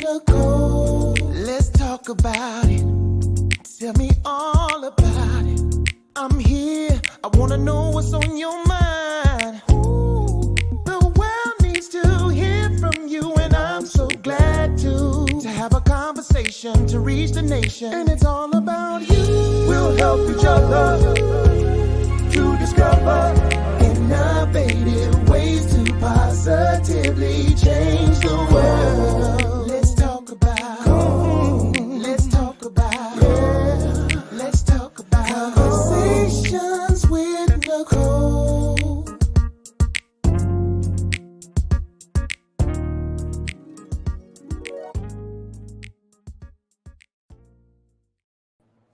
Nicole. Let's talk about it. Tell me all about it. I'm here. I wanna know what's on your mind. Ooh, the world needs to hear from you, and I'm so glad to have a conversation to reach the nation. And it's all about you. We'll help each other to discover innovative ways to positively change the world. Let's talk about. Let's talk about. Yeah. Let's talk about conversations with Nicole.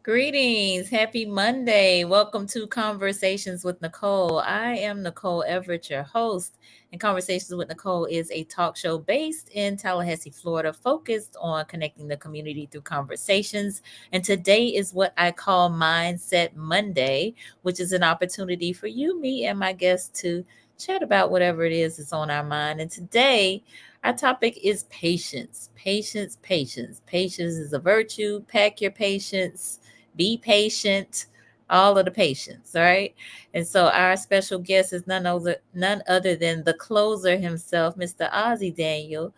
Greetings. Happy Monday. Welcome to Conversations with Nicole. I am Nicole Everett, your host. And Conversations with Nicole is a talk show based in Tallahassee, Florida, focused on connecting the community through conversations. And today is what I call Mindset Monday, which is an opportunity for you, me, and my guests to chat about whatever it is that's on our mind. And today, our topic is patience. Patience, patience. Patience is a virtue. Pack your patience. Be patient, all of the patience, all right? And so our special guest is none other than the closer himself, Mr. Ozzie Daniel,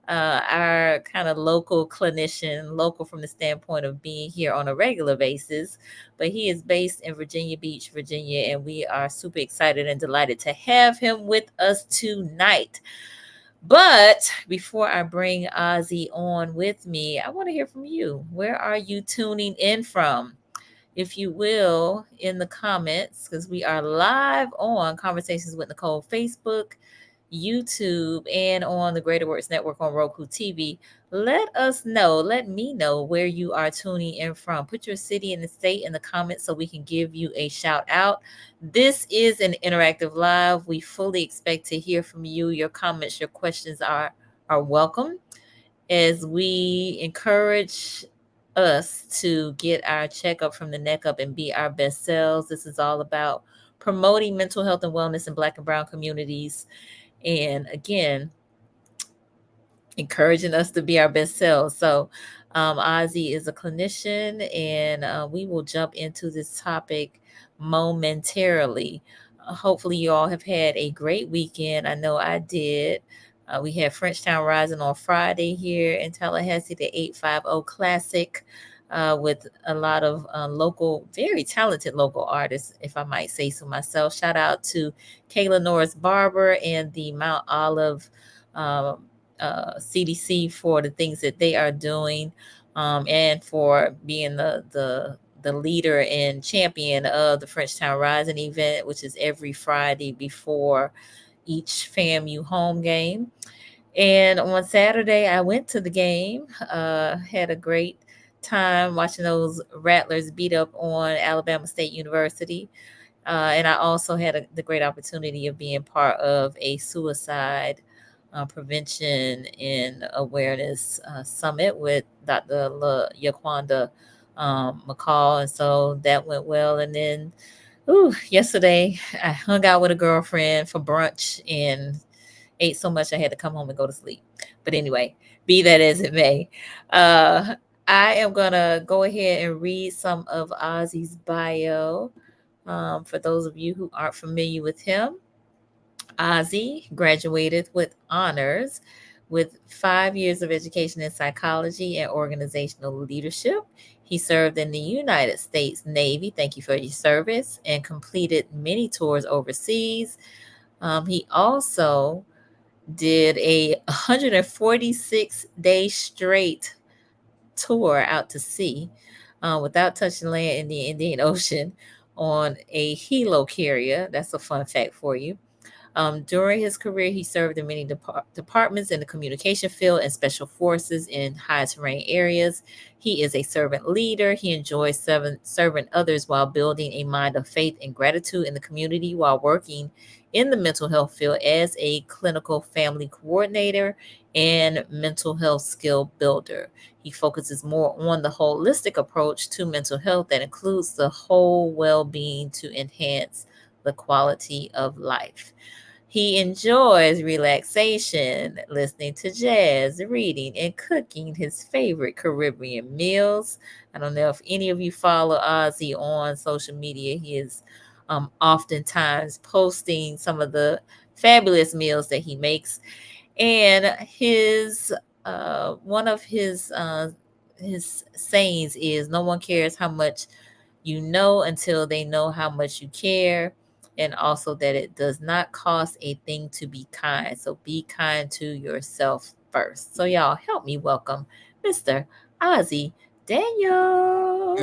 our kind of local clinician, local from the standpoint of being here on a regular basis. But he is based in Virginia Beach, Virginia, and we are super excited and delighted to have him with us tonight. But before I bring Ozzie on with me, I want to hear from you. Where are you tuning in from? If you will, in the comments, because we are live on Conversations with Nicole Facebook, YouTube, and on the Greater Works Network on RokuTV. Let us know, let me know where you are tuning in from. Put your city and the state in the comments so we can give you a shout out. This is an interactive live. We fully expect to hear from you. Your comments, your questions are welcome as we encourage us to get our checkup from the neck up and be our best selves. This is all about promoting mental health and wellness in Black and Brown communities. And again, encouraging us to be our best selves. So Ozzie is a clinician, and we will jump into this topic momentarily. Hopefully you all have had a great weekend. I know I did. We had Frenchtown Rising on Friday here in Tallahassee, the 850 Classic, with a lot of local, very talented local artists, if I might say so myself. Shout out to Kayla Norris Barber and the Mount Olive CDC for the things that they are doing, and for being the leader and champion of the Frenchtown Rising event, which is every Friday before each FAMU home game. And on Saturday, I went to the game, had a great time watching those Rattlers beat up on Alabama State University. And I also had the great opportunity of being part of a suicide prevention and awareness summit with Dr. Yaquanda McCall. And so that went well. And then yesterday, I hung out with a girlfriend for brunch and ate so much I had to come home and go to sleep. But anyway, be that as it may, I am going to go ahead and read some of Ozzie's bio. For those of you who aren't familiar with him, Ozzie graduated with honors with 5 years of education in psychology and organizational leadership. He served in the United States Navy. Thank you for your service, and completed many tours overseas. He also did a 146-day straight tour out to sea without touching land in the Indian Ocean on a helo carrier. That's a fun fact for you. During his career, he served in many departments in the communication field and special forces in high terrain areas. He is a servant leader. He enjoys serving others while building a mind of faith and gratitude in the community, while working in the mental health field as a clinical family coordinator and mental health skill builder. He focuses more on the holistic approach to mental health that includes the whole well-being to enhance the quality of life. He enjoys relaxation, listening to jazz, reading, and cooking his favorite Caribbean meals. I don't know if any of you follow Ozzie on social media. He is oftentimes posting some of the fabulous meals that he makes. And his one of his sayings is, "No one cares how much you know until they know how much you care," and also that it does not cost a thing to be kind. So be kind to yourself first. So y'all help me welcome Mr. Ozzie Daniel.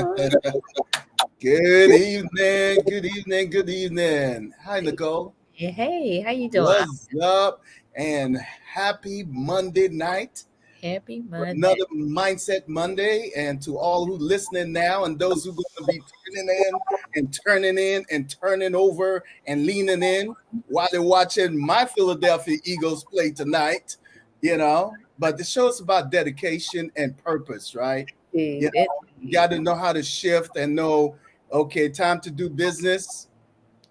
Good evening, good evening, good evening. Hi, Nicole. Hey, how you doing? What's up? And happy Monday night. Happy Monday. Another Mindset Monday. And to all who listening now and those who going to be turning in and turning over and leaning in while they're watching my Philadelphia Eagles play tonight, But the show's about dedication and purpose, right? You Indeed, know, you got to know how to shift and know, okay, time to do business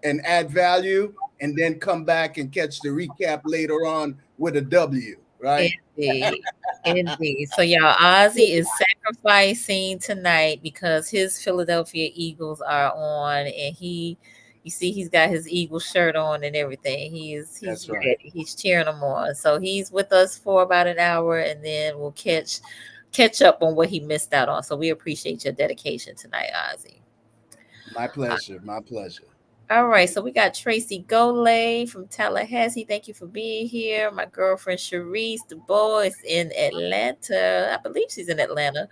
and add value, and then come back and catch the recap later on with a W, right? indeed, indeed. So y'all, Ozzie is sacrificing tonight because his Philadelphia Eagles are on, and you see, he's got his Eagle shirt on and everything. He's That's right. ready. He's cheering them on. So he's with us for about an hour, and then we'll catch up on what he missed out on. So we appreciate your dedication tonight, Ozzie. My pleasure. My pleasure. All right, so we got Tracy Golay from Tallahassee. Thank you for being here. My girlfriend Sharice Du Bois is in Atlanta. I believe she's in Atlanta.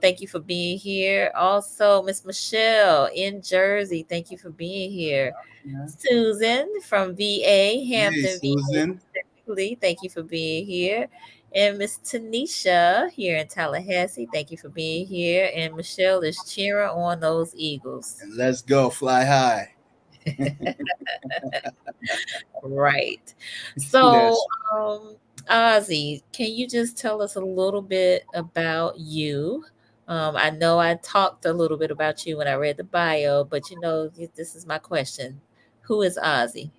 Thank you for being here. Also, Miss Michelle in Jersey. Thank you for being here. Yeah. Susan from VA, Hey, Hampton, VA Susan. specifically. Thank you for being here. And Miss Tanisha here in Tallahassee. Thank you for being here. And Michelle is cheering on those Eagles. And let's go. Fly high. Right. So, That's um, Ozzie, can you just tell us a little bit about you? I know I talked a little bit about you when I read the bio, but this is my question. Who is Ozzie?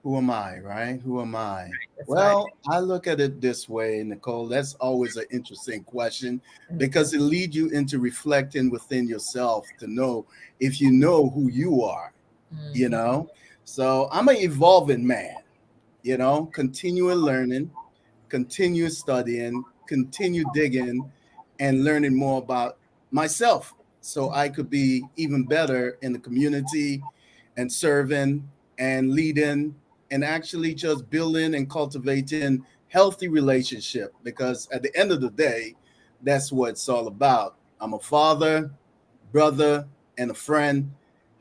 who am I, right? Who am I? That's right. Well, I look at it this way, Nicole. That's always an interesting question Mhm. because it leads you into reflecting within yourself to know if you know who you are, you Mhm. know? So I'm an evolving man, continue learning, continue studying, continue digging, and learning more about myself so I could be even better in the community and serving and leading and actually just building and cultivating healthy relationship because at the end of the day, that's what it's all about. I'm a father, brother, and a friend.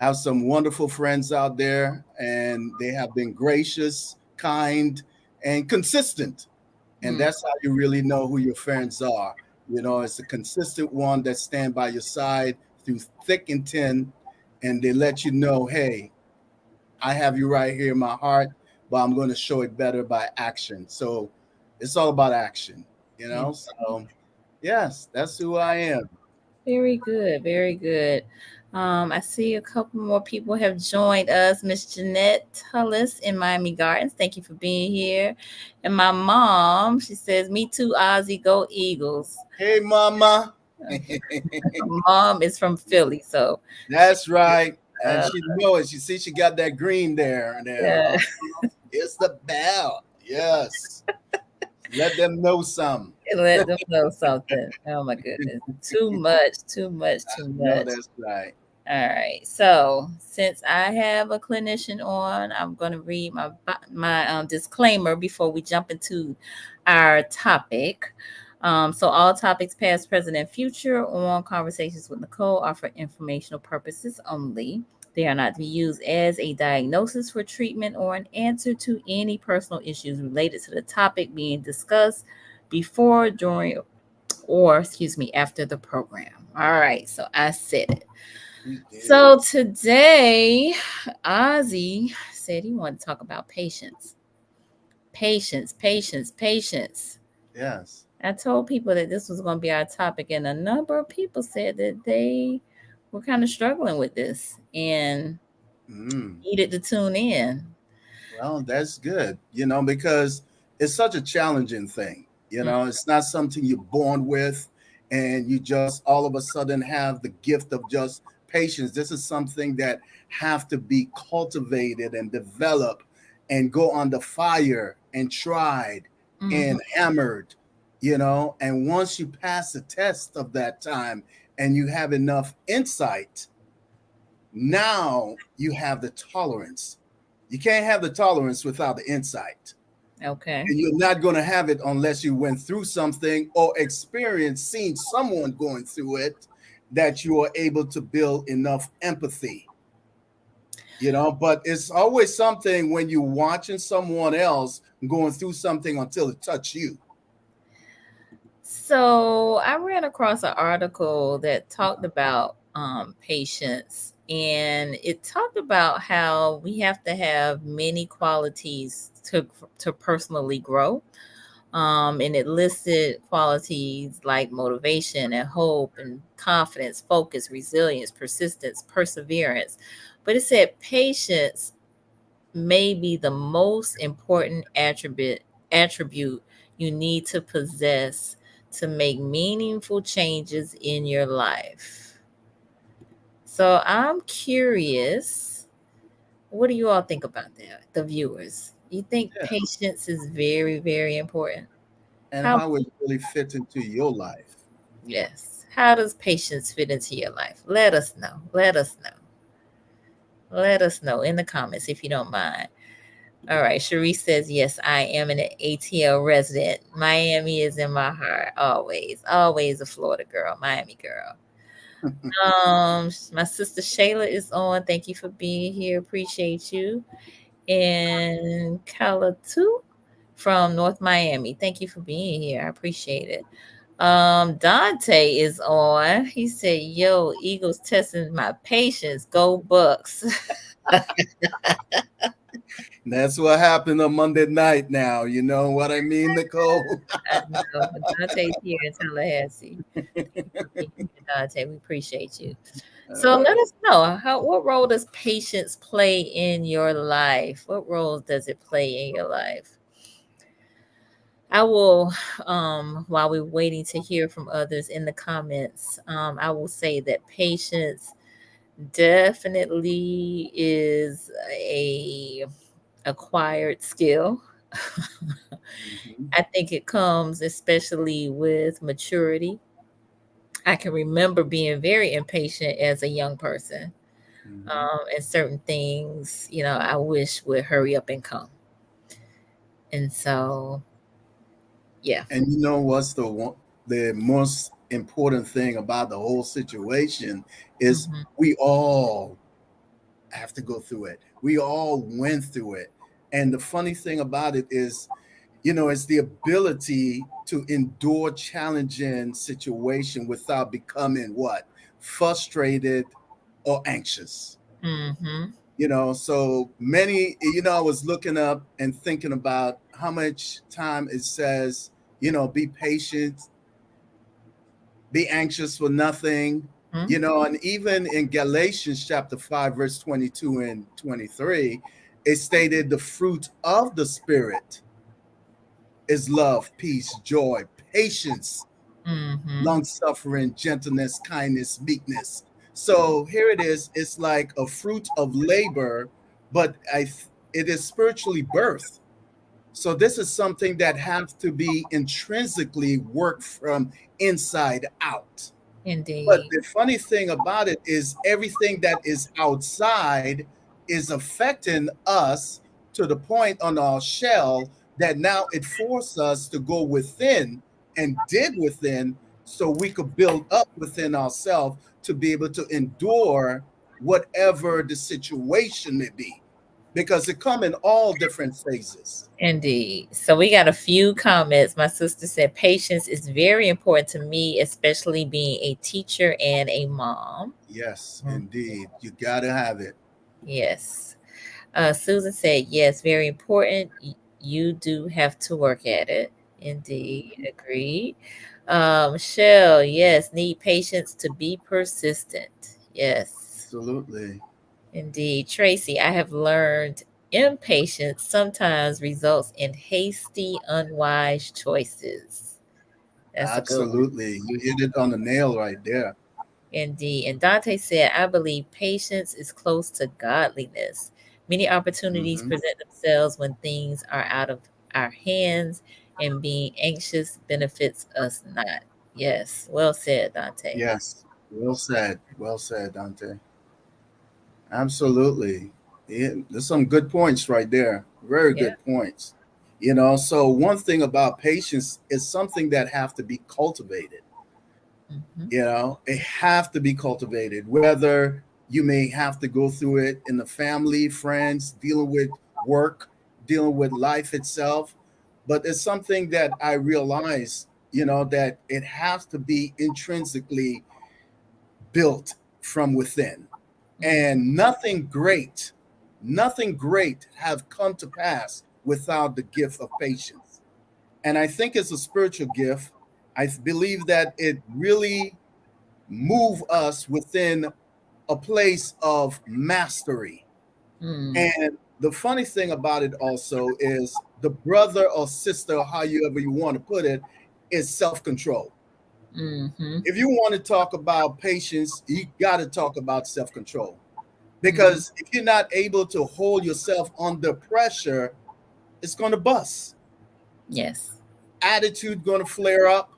Have some wonderful friends out there, and they have been gracious, kind, and consistent. And Mm. that's how you really know who your friends are. It's a consistent one that stand by your side through thick and thin, and they let you know, hey, I have you right here in my heart, but I'm going to show it better by action. So it's all about action. So yes, that's who I am. Very good, very good. I see a couple more people have joined us. Miss Jeanette Tullis in Miami Gardens. Thank you for being here. And my mom, she says, "Me too, Ozzie, go Eagles." Hey, mama. Mom is from Philly, so That's right. And uh, she know it. She got that green there and there. yeah, It's the bell. Yes. Let them know some. let them know something. Oh my goodness, too much, too much, too No, much. that's right. All right. So since I have a clinician on, I'm going to read my disclaimer before we jump into our topic. So all topics, past, present, and future, on Conversations with Nicole are for informational purposes only. They are not to be used as a diagnosis for treatment or an answer to any personal issues related to the topic being discussed before, during, or excuse me, after the program. All right. So I said it. You did. So today, Ozzie said he wanted to talk about patience. Patience, patience, patience. Yes. I told people that this was going to be our topic, and a number of people said that they were kind of struggling with this and Mm. needed to tune in. Well, that's good, because it's such a challenging thing. Mm. It's not something you're born with and you just all of a sudden have the gift of just patience. This is something that have to be cultivated and developed and go under fire and tried Mhm. and hammered, and once you pass the test of that time and you have enough insight, now you have the tolerance. You can't have the tolerance without the insight. Okay. And you're not going to have it unless you went through something or experienced seeing someone going through it, that you are able to build enough empathy. But it's always something when you're watching someone else going through something until it touches you. So I ran across an article that talked about patience, and it talked about how we have to have many qualities to personally grow. And it listed qualities like motivation and hope and confidence, focus, resilience, persistence, perseverance. But it said patience may be the most important attribute you need to possess to make meaningful changes in your life. So I'm curious, what do you all think about that, the viewers? You think Yeah. patience is very, very important? And How how it really fits into your life. Yes. How does patience fit into your life? Let us know. Let us know. Let us know in the comments if you don't mind. All right. Sharice says, yes, I am an ATL resident. Miami is in my heart. Always. Always a Florida girl. Miami girl. My sister Shayla is on. Thank you for being here. Appreciate you. And Kala too from North Miami. Thank you for being here. I appreciate it. Dante is on. He said, yo, Eagles testing my patience. Go Bucks. That's what happened on Monday night now. You know what I mean, Nicole? I know, but Dante's here in Tallahassee. Thank you for being here, Dante. We appreciate you. So let us know, what role does patience play in your life? What role does it play in your life? I will, while we're waiting to hear from others in the comments, I will say that patience definitely is a acquired skill. Mhm, I think it comes especially with maturity. I can remember being very impatient as a young person, mhm. and certain things, I wish would hurry up and come. And so, yeah. And you know what's the most important thing about the whole situation is Hmm. we all have to go through it. We all went through it. And the funny thing about it is, it's the ability to endure challenging situation without becoming what? Frustrated or anxious. Hmm. So many, I was looking up and thinking about how much time it says, be patient, be anxious for nothing, and even in Galatians chapter 5, verse 22 and 23, it stated the fruit of the spirit is love, peace, joy, patience, Hmm. long suffering, gentleness, kindness, meekness. So here it is. It's like a fruit of labor, but it is spiritually birth. So this is something that has to be intrinsically worked from inside out. But Indeed. the funny thing about it is everything that is outside is affecting us to the point on our shell that now it forced us to go within and dig within so we could build up within ourselves to be able to endure whatever the situation may be, because it come in all different phases. Indeed. So we got a few comments. My sister said patience is very important to me, especially being a teacher and a mom. Yes, Mhm. indeed. You got to have it. Yes. Susan said, yes, very important. You do have to work at it. Indeed. Mhm. Agreed. Michelle, yes, need patience to be persistent. Yes. Absolutely. Indeed. Tracy, I have learned Impatience sometimes results in hasty, unwise choices. That's a good one. Absolutely. You hit it on the nail right there. Indeed. And Dante said, I believe patience is close to godliness. Many opportunities Hmm. present themselves when things are out of our hands, and being anxious benefits us not. Yes, well said, Dante. Yes. Well said. Well said, Dante. Absolutely. Yeah, there's some good points right there. Very Yeah. good points. You know, so one thing about patience is something that have to be cultivated. Hmm. You know, it have to be cultivated, whether you may have to go through it in the family, friends, dealing with work, dealing with life itself. But it's something that I realize, you know, that it has to be intrinsically built from within. Hmm. And nothing great have come to pass without the gift of patience. And I think it's a spiritual gift. I believe that it really move us within a place of mastery. Mm. And the funny thing about it also is the brother or sister, however you want to put it, is self-control. Hmm. If you want to talk about patience, you got to talk about self-control. Hmm. Because if you're not able to hold yourself under pressure, it's going to bust. Yes. Attitude going to flare up.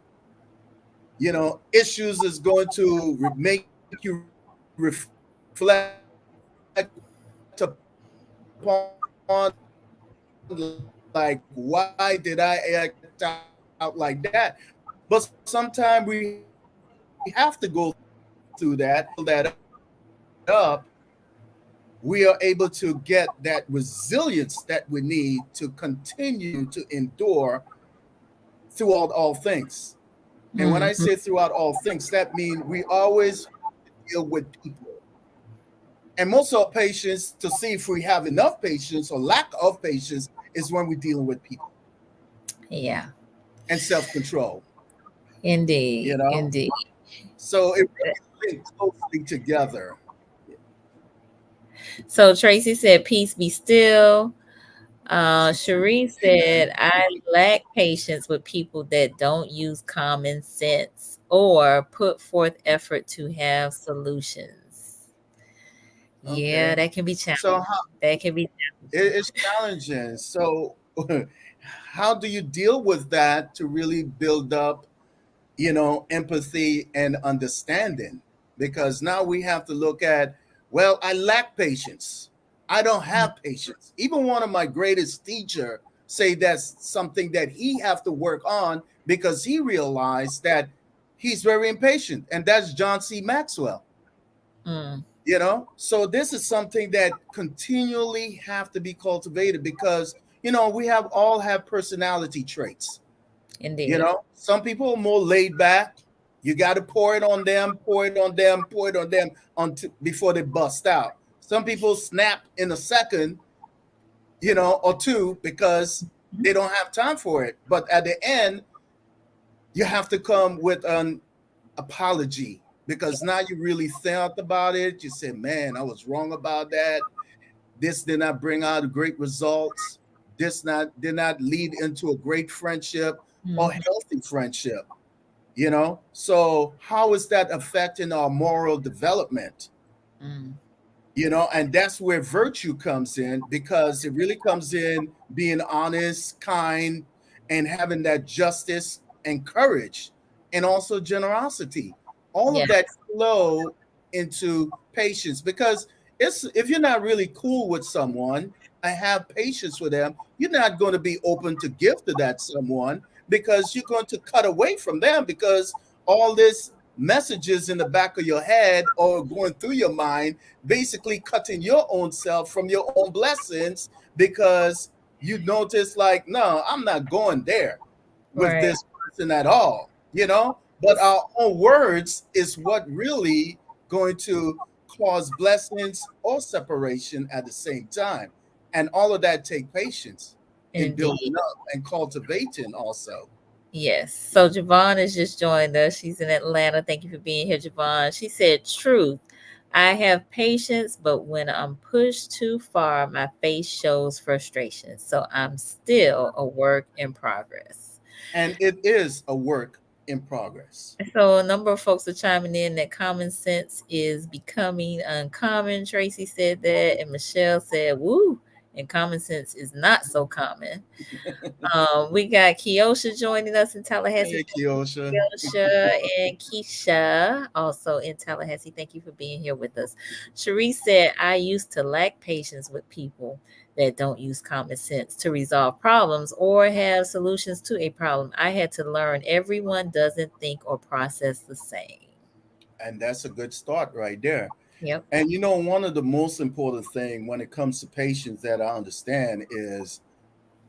You know, issues is going to make you reflect upon like, why did I act out like that? But sometimes we have to go through that in order to build that up. We are able to get that resilience that we need to continue to endure throughout all things. And when I Hmm. say throughout all things, that means we always deal with people. And most of our patience, to see if we have enough patience or lack of patience, is when we're dealing with people Yeah. and self-control, Indeed. you know? Indeed. So it really linked closely together. So Tracy said, peace be still. Cherie Amen. said, I lack patience with people that don't use common sense or put forth effort to have solutions. Yeah, Okay. that can be So challenging. That can be it's challenging. So how do you deal with that to really build up, you know, empathy and understanding? Because now we have to look at, well, I lack patience. I don't challenging. have patience. Even one of my greatest teacher say that's something that he have to work on because he realized that he's very impatient, and that's John C. Maxwell. Mm, You know, so this is something that continually have to be cultivated because, you know, we have all have personality traits. You indeed. know, some people are more laid back. You got to pour it on them, pour it on them, pour it on them until before they bust out. Some people snap in a second, you know, or two because they don't have time for it. But at the end, you have to come with an apology because now you really thought about it. You said, man, I was wrong about that. This did not bring out great results. This not did not lead into a great friendship or Mhm. healthy friendship. You know, so how is that affecting our moral development? Mm, You know, and that's where virtue comes in because it really comes in being honest, kind, and having that justice and courage and also generosity. All yeah. of that flow into patience because it's if you're not really cool with someone and have patience with them, you're not going to be open to give to that someone because you're going to cut away from them because all this messages in the back of your head or going through your mind basically cutting your own self from your own blessings because you notice like, no, I'm not going there with Right. this person at all, you know. But our own words is what really going to cause blessings or separation at the same time, and all of that take patience in Indeed. building up and cultivating also. Yes. So Javon has just joined us. She's in Atlanta. Thank you for being here, Javon. She said, truth. I have patience, but when I'm pushed too far, my face shows frustration. So I'm still a work in progress. And it is a work in progress. So a number of folks are chiming in that common sense is becoming uncommon. Tracy said that, and Michelle said, "Woo!" And common sense is not so common. We got Kiosha joining us in Tallahassee. Hey, Kiosha. Kiosha and Keisha also in Tallahassee. Thank you for being here with us. Cherie said, I used to lack patience with people that don't use common sense to resolve problems or have solutions to a problem. I had to learn everyone doesn't think or process the same. And that's a good start right there. Yep. And you know, one of the most important thing when it comes to patience that I understand is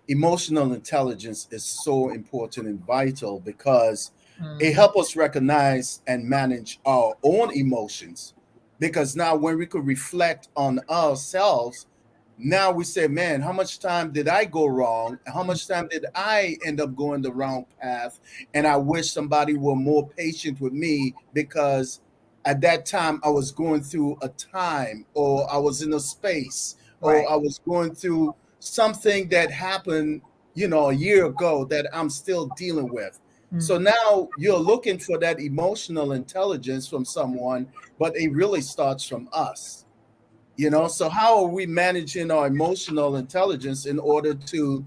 emotional intelligence is so important and vital because it Mhm. helps us recognize and manage our own emotions. Because now when we could reflect on ourselves, now we say, man, how much time did I go wrong? How much time did I end up going the wrong path? And I wish somebody were more patient with me because at that time I was going through a time or I was in a space or Right. I was going through something that happened, a year ago that I'm still dealing with. Mhm. So now you're looking for that emotional intelligence from someone, but it really starts from us. So how are we managing our emotional intelligence in order to,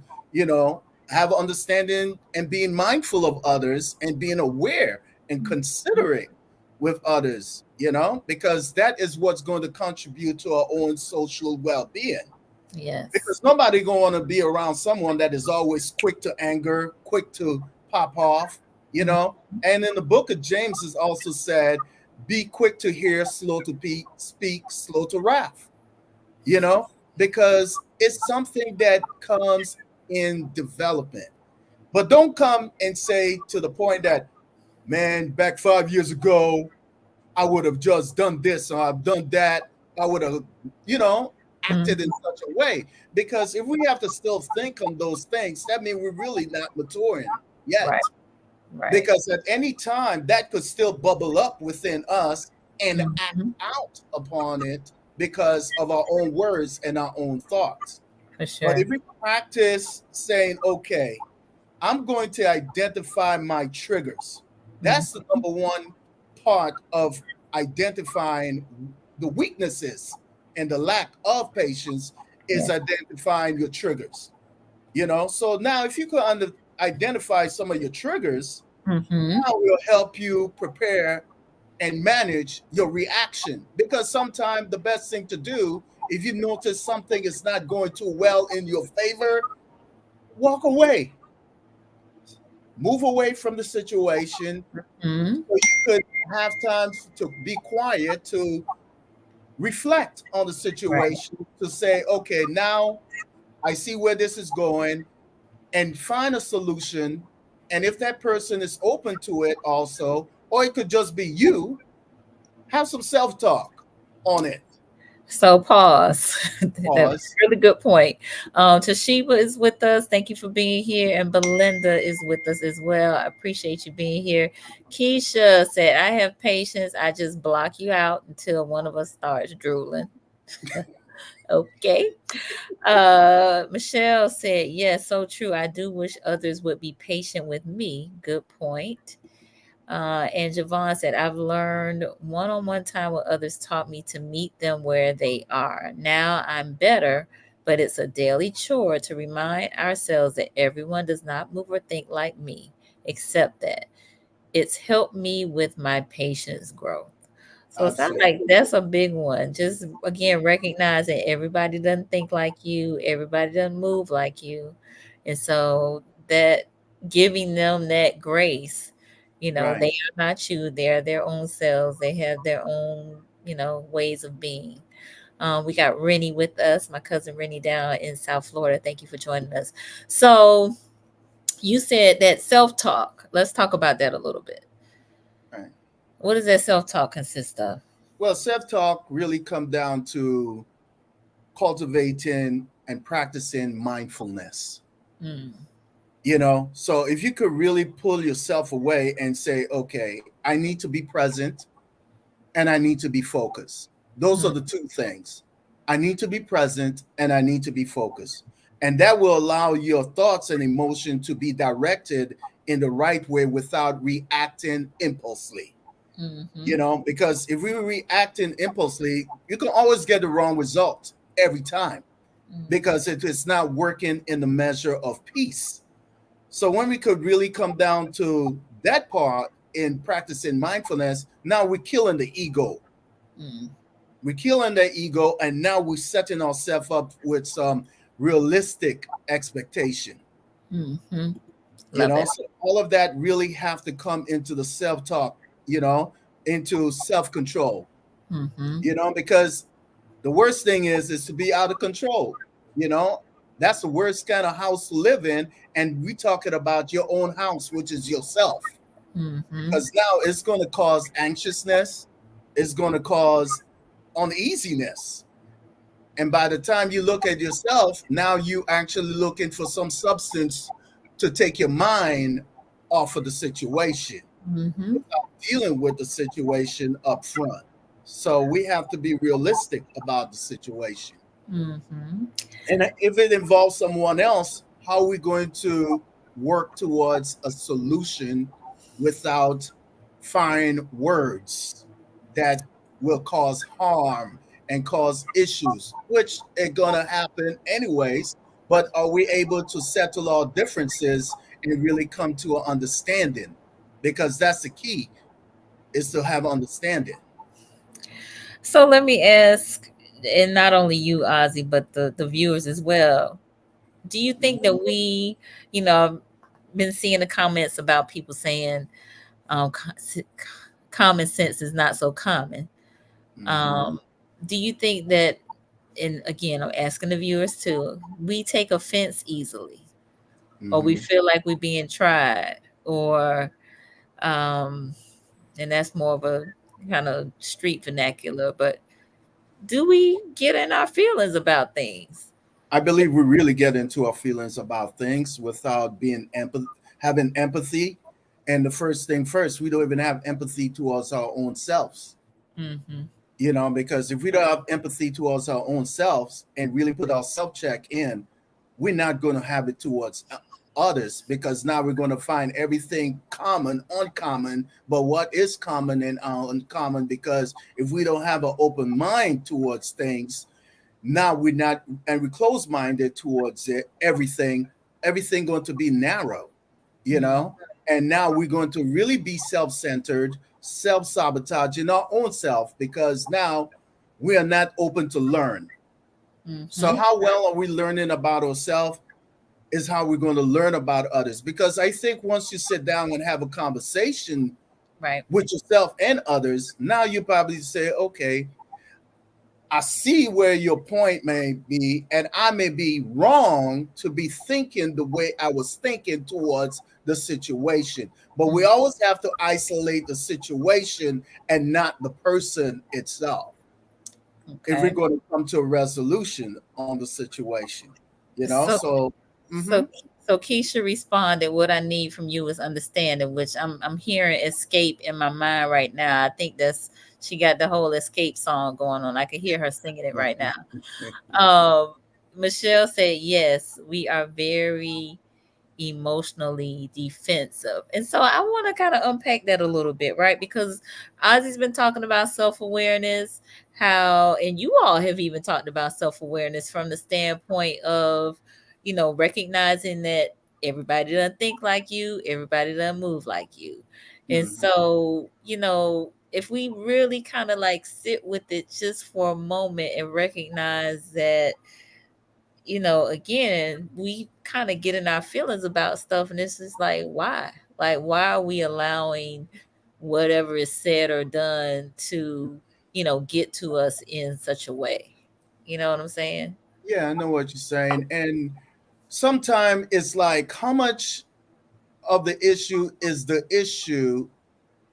have understanding and being mindful of others and being aware and considerate with others, because that is what's going to contribute to our own social well-being, Yes. because nobody going to want to be around someone that is always quick to anger, quick to pop off. And in the book of James is also said, be quick to hear, slow to speak, slow to wrath, you know, because it's something that comes in development. But don't come and say to the point that, man, back 5 years ago, I would have just done this or I've done that. I would have, you know, acted in Mhm. such a way. Because if we have to still think on those things, that means we're really not maturing Right. yet. Right. Because at any time that could still bubble up within us and act Mhm. out upon it because of our own words and our own thoughts. For But sure. if we practice saying, okay, I'm going to identify my triggers. Mhm. That's the number one part of identifying the weaknesses and the lack of patience is Yeah. identifying your triggers. So now if you could identify some of your triggers, Mhm. now will help you prepare and manage your reaction. Because sometimes the best thing to do, if you notice something is not going too well in your favor, walk away, move away from the situation Mhm. so you could have time to be quiet, to reflect on the Right. situation, to say, okay, now I see where this is going, and find a solution. And if that person is open to it also, or it could just be you, have some self-talk on it. So pause. That was Pause. a really good point. Toshiba is with us. Thank you for being here. And Belinda is with us as well. I appreciate you being here. Keisha said, I have patience. I just block you out until one of us starts drooling. Okay. Michelle said, yes, so true. I do wish others would be patient with me. Good point. And Javon said, I've learned one on one time with others taught me to meet them where they are. Now I'm better, but it's a daily chore to remind ourselves that everyone does not move or think like me, except that it's helped me with my patience growth. So it sounds Absolutely. like that's a big one. Just again, recognizing everybody doesn't think like you, everybody doesn't move like you. And so that giving them that grace, they Right. are not you, they're their own selves, they have their own, ways of being. We got Rennie with us, my cousin Rennie down in South Florida. Thank you for joining us. So you said that self talk. Let's talk about that a little bit. Right. What does that self talk consist of? Well, self-talk really come down to cultivating and practicing mindfulness. Mm, So if you could really pull yourself away and say, okay, I need to be present and I need to be focused. Those are Mm, the two things. I need to be present and I need to be focused. And that will allow your thoughts and emotion to be directed in the right way without reacting impulsively. mhm, Because if we were reacting impulsively, you can always get the wrong result every time mm, because it is not working in the measure of peace. So when we could really come down to that part in practicing mindfulness, now we're killing the ego. mm, We're killing the ego, and now we're setting ourselves up with some realistic expectation. mhm. Love it. So all of that really have to come into the self-talk, you know, into self-control, Mhm, because the worst thing is to be out of control. You know, that's the worst kind of house to live in. And we talking about your own house, which is yourself, mhm, because now it's going to cause anxiousness, it's going to cause uneasiness. And by the time you look at yourself, now you actually looking for some substance to take your mind off of the situation mhm, without dealing with the situation up front. So we have to be realistic about the situation. mhm. And if it involves someone else, how are we going to work towards a solution without fine words that will cause harm and cause issues, which are going to happen anyways? But are we able to settle our differences and really come to an understanding? Because that's the key, is to have understanding. So let me ask, and not only you, Ozzy, but the viewers as well. Do you think that we, I've been seeing the comments about people saying common sense is not so common. Mm-hmm. Um, do you think that, and again, I'm asking the viewers too, we take offense easily, or we Mm-hmm. feel like we're being tried, or, um, and that's more of a kind of street vernacular, but do we get in our feelings about things? I believe we really get into our feelings about things without having empathy. And the first thing first, we don't even have empathy towards our own selves. Hmm. Because if we don't have empathy towards our own selves and really put our self check in, we're not going to have it towards others, because now we're going to find everything common, uncommon. But what is common and uncommon? Because if we don't have an open mind towards things, now we're not, and we're closed minded towards it, everything going to be narrow, you Mm-hmm. know and now we're going to really be self-centered, self-sabotaging our own self, because now we are not open to learn. So Mm-hmm. how well are we learning about ourselves is how we're going to learn about others, because I think once you sit down and have a conversation Right. with yourself and others, now you probably say, okay, I see where your point may be, and I may be wrong to be thinking the way I was thinking towards the situation. But we Mm, always have to isolate the situation and not the person itself if we're okay. going to come to a resolution on the situation. So So so so Keisha responded, what I need from you is understanding, which I'm hearing escape in my mind right now. I think that's she got the whole escape song going on. I can hear her singing it right now. Um, Michelle said, yes, we are very emotionally defensive. And so I want to kind of unpack that a little bit, right? Because Ozzy's been talking about self-awareness, how, and you all have even talked about self-awareness from the standpoint of, recognizing that everybody doesn't think like you, everybody doesn't move like you. And mhm. so, if we really kind of like sit with it just for a moment and recognize that, again, we kind of get in our feelings about stuff, and it's just like, why? Like, why are we allowing whatever is said or done to, get to us in such a way? You know what I'm saying? Yeah, I know what you're saying. And sometimes it's like, how much of the issue is the issue,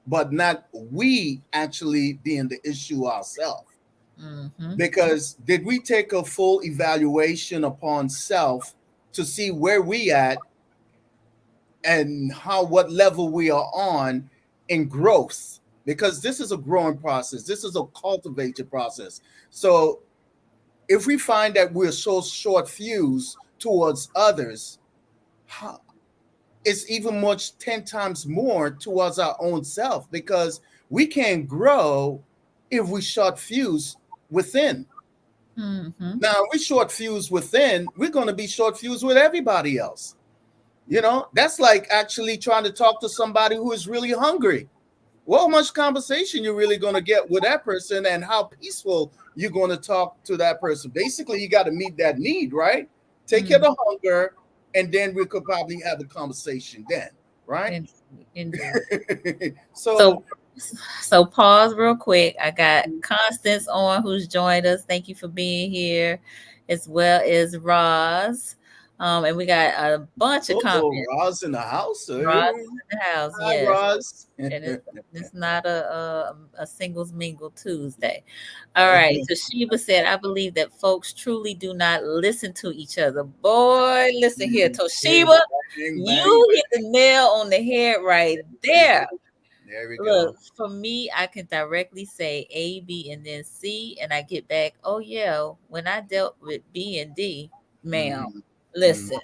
but not we actually being the issue ourselves? Mm-hmm. Because did we take a full evaluation upon self to see where we at and what level we are on in growth? because this is a growing process. This is a cultivated process. So if we find that we're so short fused towards others, it's even much 10 times more towards our own self, because we can't grow if we short fuse within. Mm-hmm. Now, if we short fuse within, we're going to be short fused with everybody else. You know, that's like actually trying to talk to somebody who is really hungry. Well, much conversation you're really going to get with that person, and how peaceful you're going to talk to that person. Basically, you got to meet that need, right? Take care of the hunger, and then we could probably have a conversation then, right? Indeed. So So pause real quick. I got Constance on, who's joined us. Thank you for being here, as well as Roz. And we got a bunch of comments. Roz in the house. Roz is in the house, Hi, yes. Roz. And it's not a singles mingle Tuesday. All right. So Sheba said, I believe that folks truly do not listen to each other. Boy, listen here. Toshiba, you hit the nail on the head right there. There we Look, go. for me, I can directly say A, B, and then C, and I get back, oh, yeah, when I dealt with B and D, ma'am, listen,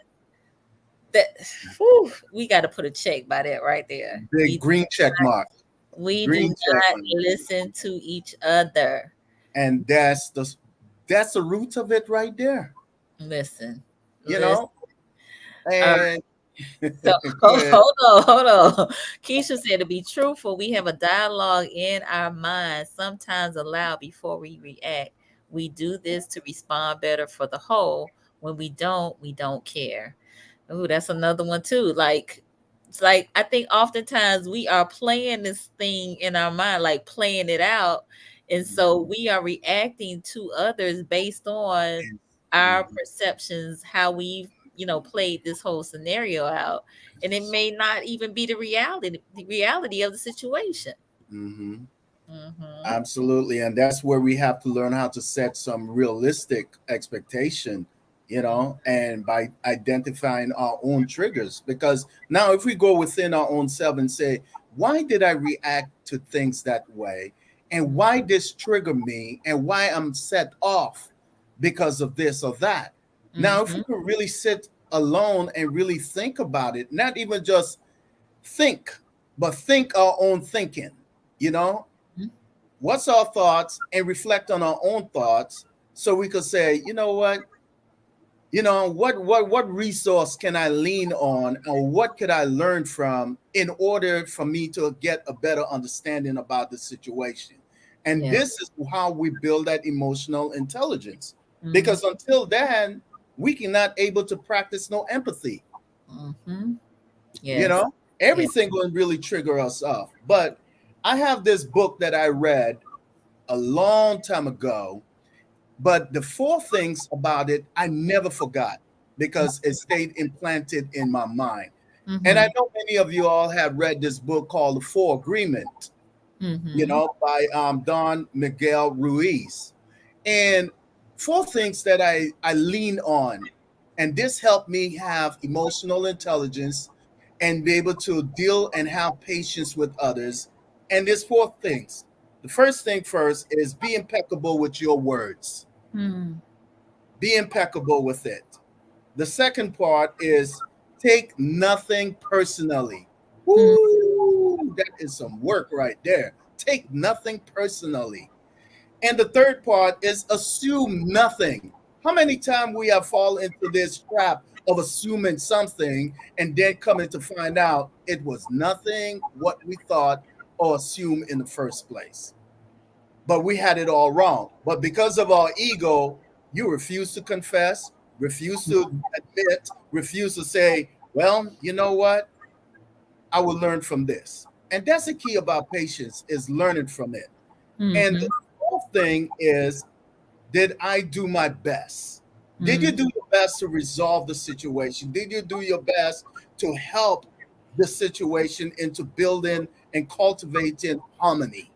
that we got to put a check by that right there. Big green check mark. We do not listen to each other. And that's the root of it right there. Listen. You know? And so hold on. Keisha said, to be truthful, we have a dialogue in our minds, sometimes aloud, before we react. We do this to respond better for the whole. When we don't care. Oh, that's another one too. Like, it's like, I think oftentimes we are playing this thing in our mind, like playing it out. And so we are reacting to others based on our perceptions, how we've, played this whole scenario out. And it may not even be the reality of the situation. Absolutely. And that's where we have to learn how to set some realistic expectation, and by identifying our own triggers. Because now if we go within our own self and say, why did I react to things that way? And why this trigger me, and why I'm set off because of this or that? Now, if we could really sit alone and really think about it, not even just think, but think our own thinking, what's our thoughts, and reflect on our own thoughts, so we could say, what resource can I lean on, or what could I learn from in order for me to get a better understanding about the situation? And this is how we build that emotional intelligence. Because until then, we cannot able to practice no empathy. Everything will really trigger us off. But I have this book that I read a long time ago, but the 4 things about it I never forgot, because it stayed implanted in my mind. And I know many of you all have read this book called The 4 Agreement, by Don Miguel Ruiz. And 4 things that I lean on, and this helped me have emotional intelligence and be able to deal and have patience with others. And there's 4 things. The first thing first is be impeccable with your words. Be impeccable with it. The second part is take nothing personally. Woo, that is some work right there. Take nothing personally. And the third part is assume nothing. How many times we have fallen into this trap of assuming something and then coming to find out it was nothing what we thought or assumed in the first place. But we had it all wrong. But because of our ego, you refuse to confess, refuse to admit, refuse to say, well, you know what? I will learn from this. And that's the key about patience, is learning from it. And the fourth thing is, did I do my best? Did you do your best to resolve the situation? Did you do your best to help the situation into building and cultivating harmony?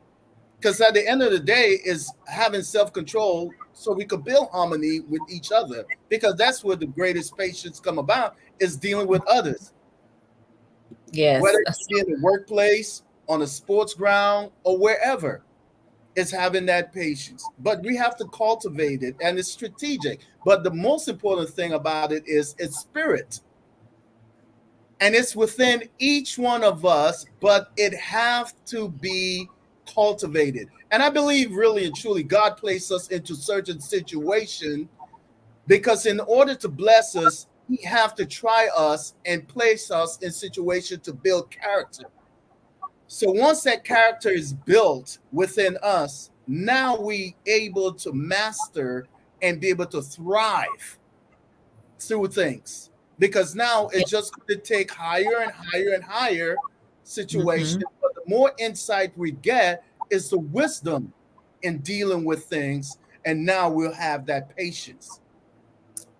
Because at the end of the day is having self-control so we could build harmony with each other, because that's where the greatest patience come about, is dealing with others. Yes. Whether it's in the workplace, on a sports ground or wherever, is having that patience. But we have to cultivate it, and it's strategic. But the most important thing about it is its spirit, and it's within each one of us, but it have to be cultivated. And I believe really and truly God placed us into certain situation because in order to bless us, he have to try us and place us in situation to build character. So once that character is built within us, now we able to master and be able to thrive through things, because now Yeah. it's just going to take higher and higher and higher situation. Mhm. But the more insight we get is the wisdom in dealing with things, and now we'll have that patience.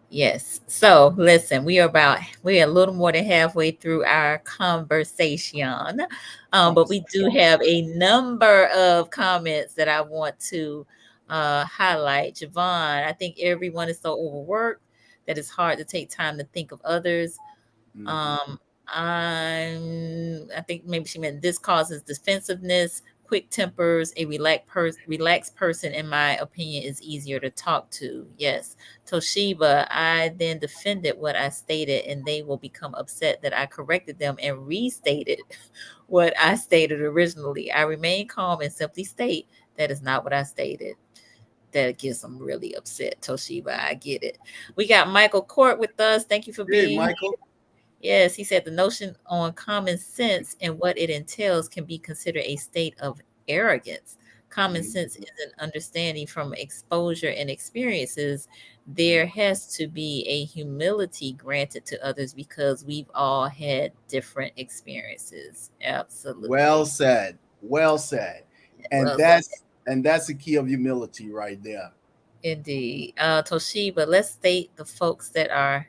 Yes. So listen, we're a little more than halfway through our conversation. But we do have a number of comments that I want to highlight. Javon, I think everyone is so overworked that it's hard to take time to think of others. Mhm. Um, I think maybe she meant this causes defensiveness, quick tempers. A relaxed person, in my opinion, is easier to talk to. Yes. Toshiba, I then defended what I stated, and they will become upset that I corrected them and restated what I stated originally. I remain calm and simply state that is not what I stated. That gets them really upset. Toshiba, I get it. We got Michael Court with us. Thank you for Hey, being. Michael. Yes, he said the notion on common sense and what it entails can be considered a state of arrogance. Common Mhm. sense is an understanding from exposure and experiences. Mhm. There has to be a humility granted to others because we've all had different experiences. Well Absolutely. said. Well said. And Well said. that's the key of humility right there. Indeed. Toshiba, let's state the folks that are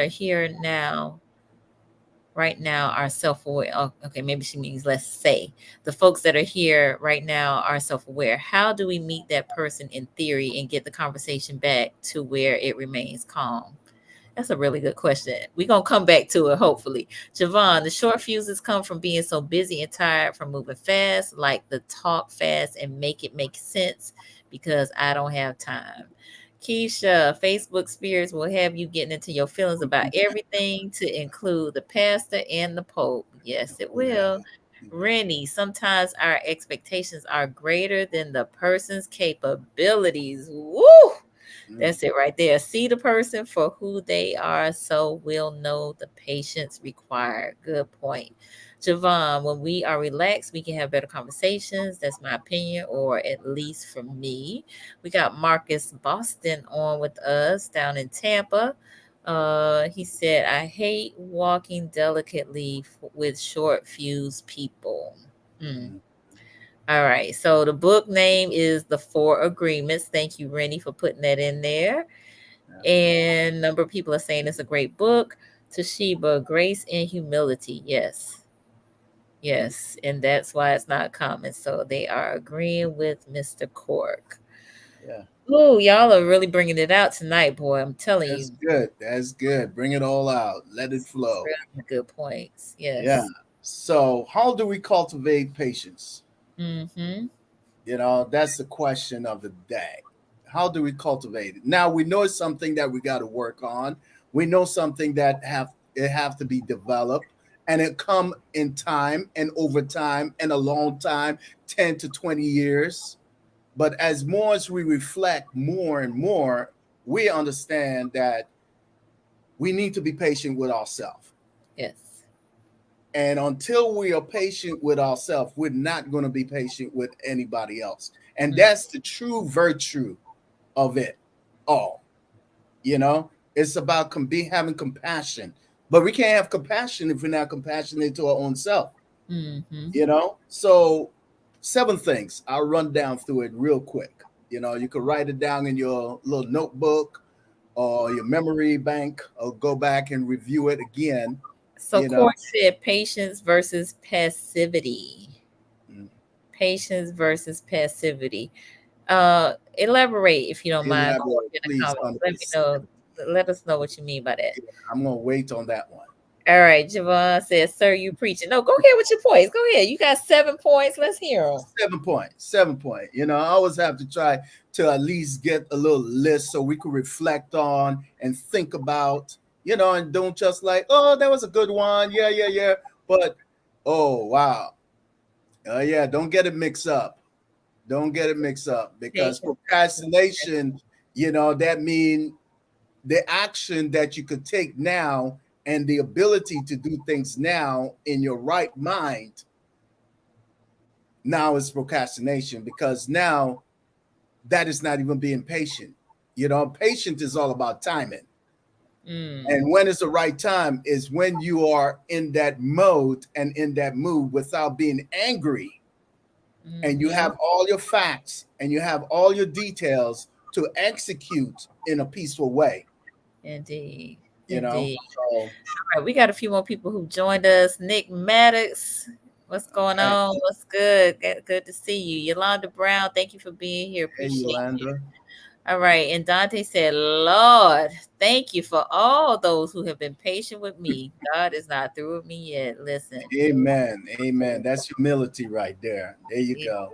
here now right now are self-aware. Oh, okay, maybe she means let's say the folks that are here right now are self-aware. How do we meet that person in theory and get the conversation back to where it remains calm? That's a really good question. We're gonna come back to it, hopefully. Javon, the short fuses come from being so busy and tired from moving fast, like the talk fast and make it make sense because I don't have time. Keisha, Facebook spirits will have you getting into your feelings about everything to include the pastor and the pope. Yes, it Yeah. will. Rennie, sometimes our expectations are greater than the person's capabilities. Woo! Mm. That's it right there. See the person for who they are, so we'll know the patience required. Good point. Javon, when we are relaxed, we can have better conversations. That's my opinion, or at least for me. We got Marcus Boston on with us down in Tampa. He said, I hate walking delicately with short fuse people. Hmm. Mm. All right. So the book name is The Four Agreements. Thank you, Rennie, for putting that in there. Yeah. And a number of people are saying it's a great book. Toshiba, Grace and Humility. Yes. Mm. Yes. And that's why it's not common. So they are agreeing with Mr. Cork. Yeah. Oh, y'all are really bringing it out tonight, boy. I'm telling That's you. good. That's good. Bring it all out. Let it flow. Really good points. Yeah. Yes. So, how do we cultivate patience? Mm-hmm. That's the question of the day. How do we cultivate it? Now we know it's something that we got to work on. We know something that have to be developed, and it come in time and over time and a long time, 10 to 20 years. But as more as we reflect more and more, we understand that we need to be patient with ourselves. Yes. And until we are patient with ourselves, we're not going to be patient with anybody else. And Mm, that's the true virtue of it all. It's about having compassion. But we can't have compassion if we're not compassionate to our own self. mm-hmm. So 7 things. I'll run down through it real quick. You could write it down in your little notebook or your memory bank, or go back and review it again. So You know, Court said patience versus passivity. Mm. Patience versus passivity. Elaborate if you don't mind. Go up Elaborate, in the please. comments. Let me 100%. know. Let us know what you mean by that. I'm gonna wait on that one. All right, Javon says, "Sir, you preaching." No, go ahead with your points. Go ahead. You got 7 points. Let's hear them. 7 point, 7 point. You know, I always have to try to at least get a little list so we can reflect on and think about, you know, and don't just like, oh, that was a good one. Yeah, yeah, yeah. But, oh, wow. Yeah, don't get it mixed up. Don't get it mixed up Take because it. procrastination, you know, that means the action that you could take now and the ability to do things now in your right mind now is procrastination because now that is not even being patient. You know, patient is all about timing. And when it's the right time is when you are in that mode and in that mood without being angry and you have all your facts and you have all your details to execute in a peaceful way. Indeed. You know, Indeed. so All right, we got a few more people who joined us. Nick Maddox, what's going hey, on? What's good? Good to see you. Yolanda Brown, thank you for being here. hey Appreciate you. Yolanda. All right. And Dante said, "Lord, thank you for all those who have been patient with me. God is not through with me yet. Listen." Amen. Amen. That's humility right there. There you Yes. go.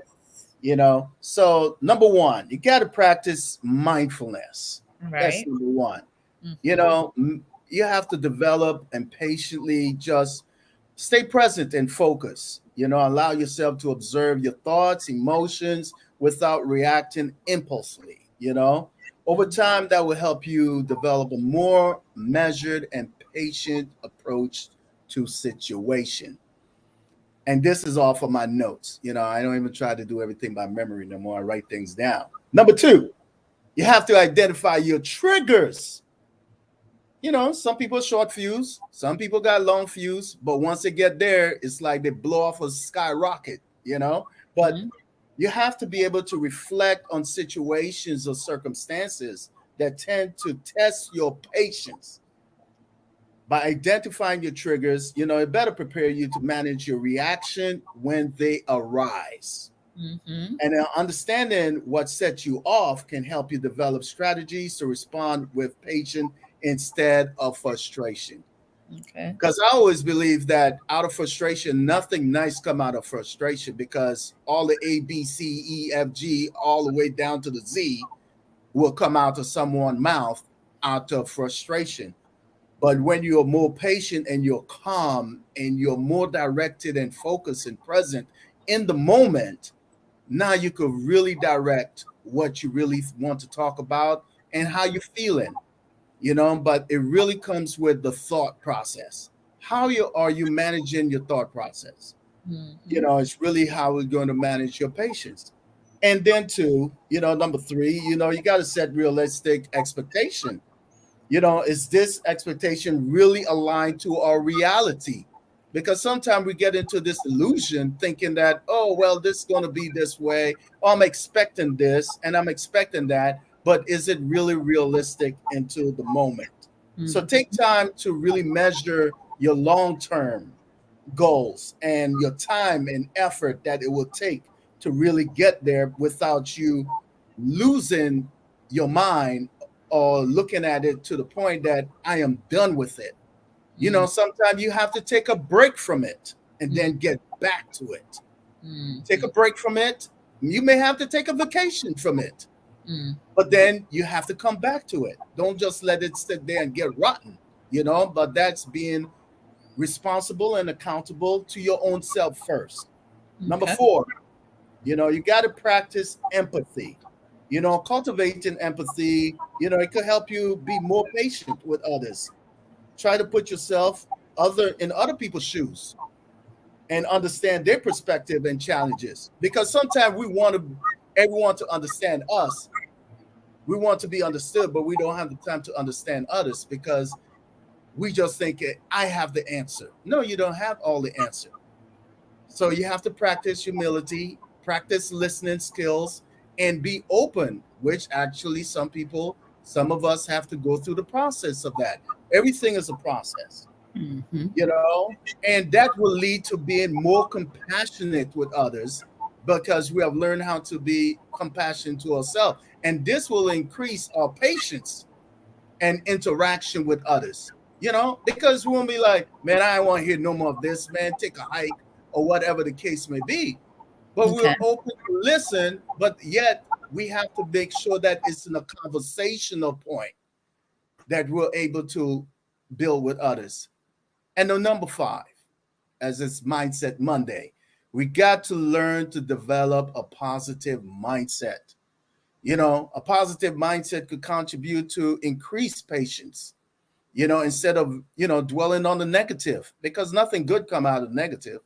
You know, so number one, you got to practice mindfulness. That's Right. number one. You Mhm. know, you have to develop and patiently just stay present and focus. You know, allow yourself to observe your thoughts, emotions without reacting impulsively. You know, over time, that will help you develop a more measured and patient approach to situation. And this is all for my notes. You know, I don't even try to do everything by memory no more. I write things down. Number two, you have to identify your triggers. You know, some people are short fuse, some people got long fuse, but once they get there, it's like they blow off a skyrocket, you know. But Mhm. you have to be able to reflect on situations or circumstances that tend to test your patience. By identifying your triggers, you know, it better prepare you to manage your reaction when they arise. Mhm. And understanding what sets you off can help you develop strategies to respond with patience instead of frustration. Okay. Because I always believe that out of frustration, nothing nice come out of frustration because all the A, B, C, E, F, G, all the way down to the Z will come out of someone's mouth out of frustration. But when you're more patient and you're calm and you're more directed and focused and present in the moment, now you could really direct what you really want to talk about and how you're feeling, you know. But it really comes with the thought process. How are you managing your thought process? You Mhm. know, it's really how we're going to manage your patience. And then two, you know, number three, you know, you got to set realistic expectation. You know, is this expectation really aligned to our reality? Because sometimes we get into this illusion thinking that, oh, well, this is going to be this way. Oh, I'm expecting this and I'm expecting that. But is it really realistic into the moment? So Mhm. take time to really measure your long term goals and your time and effort that it will take to really get there without you losing your mind or looking at it to the point that I am done with it. You know, Mhm. sometimes you have to take a break from it and Mhm. then get back to it. Take a Mhm. break from it. You may have to take a vacation from it, Mhm. but then you have to come back to it. Don't just let it sit there and get rotten, you know, but that's being responsible and accountable to your own self first. Number Okay. four, you know, you got to practice empathy. You know, cultivating empathy, you know, it could help you be more patient with others. Try to put yourself other people's shoes and understand their perspective and challenges. Because sometimes we want everyone to understand us. We want to be understood, but we don't have the time to understand others because we just think I have the answer. No, you don't have all the answer. So you have to practice humility, practice listening skills, and be open, which actually some of us have to go through the process of that. Everything is a process, Mhm. you know, and that will lead to being more compassionate with others because we have learned how to be compassionate to ourselves. And this will increase our patience and interaction with others. because we won't be like, man, I don't want to hear no more of this, man. Take a hike or whatever the case may be. But we're Okay. open to listen, but yet we have to make sure that it's in a conversational point that we're able to build with others. And the number 5, as it's Mindset Monday, we got to learn to develop a positive mindset. A positive mindset could contribute to increased patience, instead of, dwelling on the negative, because nothing good come out of negative.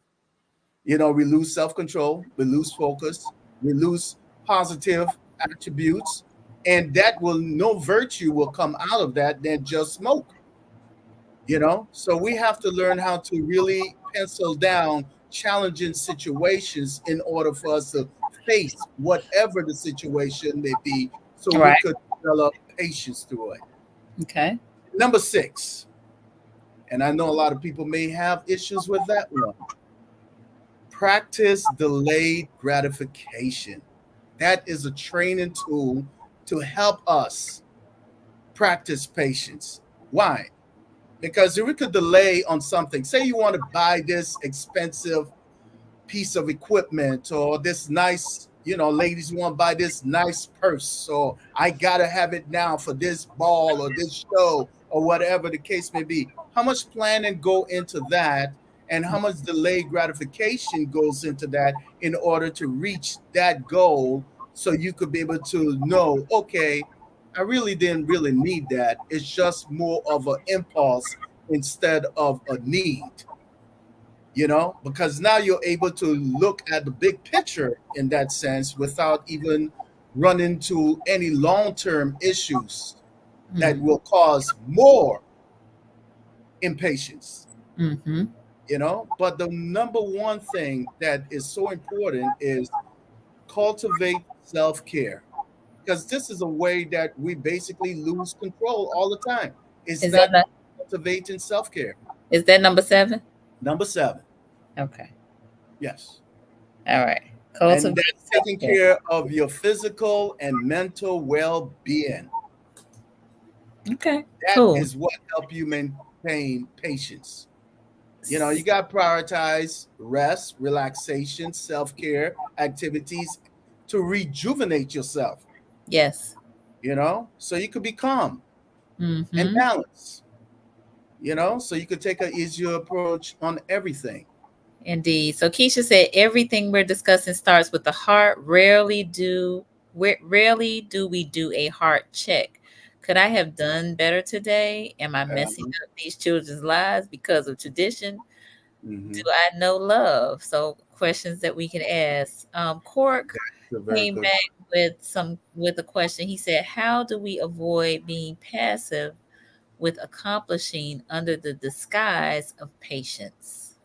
We lose self-control, we lose focus, we lose positive attributes, and that will no virtue will come out of that than just smoke. So we have to learn how to really pencil down challenging situations in order for us to face whatever the situation may be, so we Right. could develop patience through it. Okay. Number 6, and I know a lot of people may have issues with that one: practice delayed gratification. That is a training tool to help us practice patience. Why? Because if we could delay on something, say you want to buy this expensive piece of equipment, or this nice, ladies want to buy this nice purse, so I gotta have it now for this ball or this show or whatever the case may be. How much planning go into that, and how much delayed gratification goes into that in order to reach that goal, so you could be able to know, okay, I really didn't really need that. It's just more of an impulse instead of a need, because now you're able to look at the big picture in that sense without even running into any long-term issues that will cause more impatience, Mm-hmm. But the number one thing that is so important is cultivate self-care, because this is a way that we basically lose control all the time. Is Is that that cultivating self-care? is that number 7? Number 7, Okay. yes. All right. And Cultivate that's taking self-care. care of your physical and mental well-being. Okay. That Cool. is what help you maintain patience. You got to prioritize rest, relaxation, self-care activities to rejuvenate yourself, Yes. so you could be calm and Mm-hmm. balanced, so you could take an easier approach on everything. Indeed. So Keisha said everything we're discussing starts with the heart. Rarely do we do a heart check. Could I have done better today? Am I messing Uh-huh. up these children's lives because of tradition? Do Hmm. I know love? So questions that we can ask. Cork That's a very came good back with a question. He said, "How do we avoid being passive with accomplishing under the disguise of patience?"